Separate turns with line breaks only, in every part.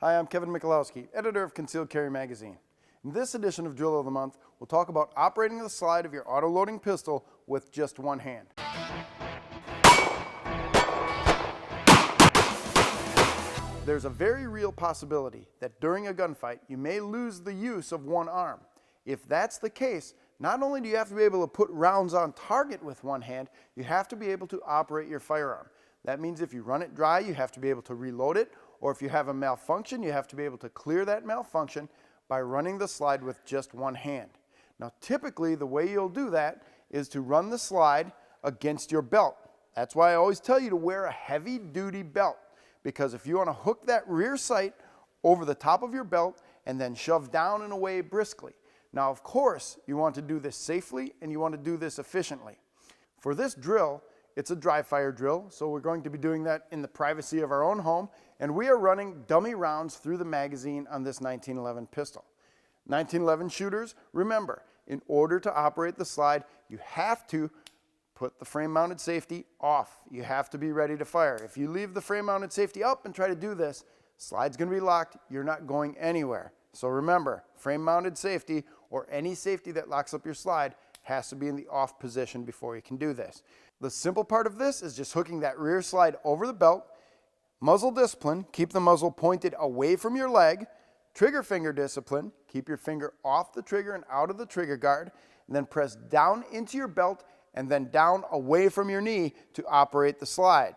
Hi, I'm Kevin Michalowski, editor of Concealed Carry Magazine. In this edition of Drill of the Month, we'll talk about operating the slide of your auto-loading pistol with just one hand. There's a very real possibility that during a gunfight, you may lose the use of one arm. If that's the case, not only do you have to be able to put rounds on target with one hand, you have to be able to operate your firearm. That means if you run it dry, you have to be able to reload it, or if you have a malfunction, you have to be able to clear that malfunction by running the slide with just one hand. Now, typically, the way you'll do that is to run the slide against your belt. That's why I always tell you to wear a heavy-duty belt, because if you want to hook that rear sight over the top of your belt and then shove down and away briskly. Now, of course, you want to do this safely and you want to do this efficiently. For this drill, it's a dry fire drill, so we're going to be doing that in the privacy of our own home, and we are running dummy rounds through the magazine on this 1911 pistol. 1911 shooters, remember, in order to operate the slide, you have to put the frame-mounted safety off. You have to be ready to fire. If you leave the frame-mounted safety up and try to do this, slide's going to be locked. You're not going anywhere. So remember, frame-mounted safety or any safety that locks up your slide has to be in the off position before you can do this. The simple part of this is just hooking that rear slide over the belt. Muzzle discipline, keep the muzzle pointed away from your leg. Trigger finger discipline, keep your finger off the trigger and out of the trigger guard, and then press down into your belt and then down away from your knee to operate the slide.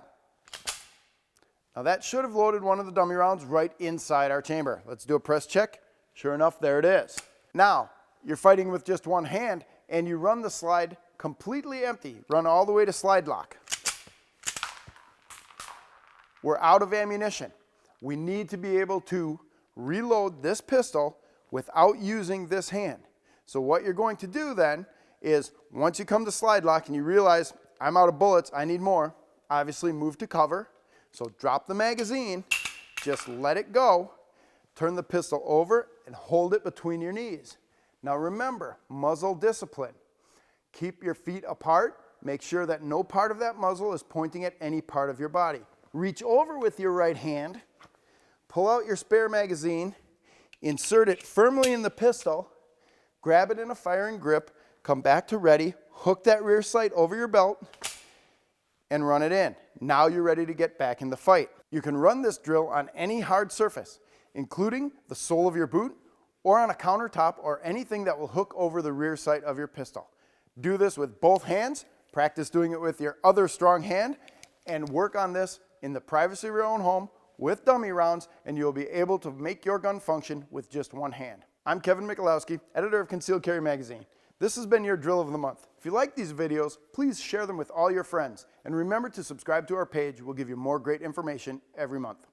Now that should have loaded one of the dummy rounds right inside our chamber. Let's do a press check. Sure enough, there it is. Now, you're fighting with just one hand and you run the slide completely empty. Run all the way to slide lock. We're out of ammunition. We need to be able to reload this pistol without using this hand. So what you're going to do then is once you come to slide lock and you realize I'm out of bullets, I need more, obviously move to cover. So drop the magazine, just let it go, turn the pistol over and hold it between your knees. Now remember, muzzle discipline. Keep your feet apart. Make sure that no part of that muzzle is pointing at any part of your body. Reach over with your right hand, pull out your spare magazine, insert it firmly in the pistol, grab it in a firing grip, come back to ready, hook that rear sight over your belt, and run it in. Now you're ready to get back in the fight. You can run this drill on any hard surface, including the sole of your boot, or on a countertop, or anything that will hook over the rear sight of your pistol. Do this with both hands, practice doing it with your other strong hand, and work on this in the privacy of your own home with dummy rounds, and you'll be able to make your gun function with just one hand. I'm Kevin Michalowski, editor of Concealed Carry Magazine. This has been your Drill of the Month. If you like these videos, please share them with all your friends. And remember to subscribe to our page. We'll give you more great information every month.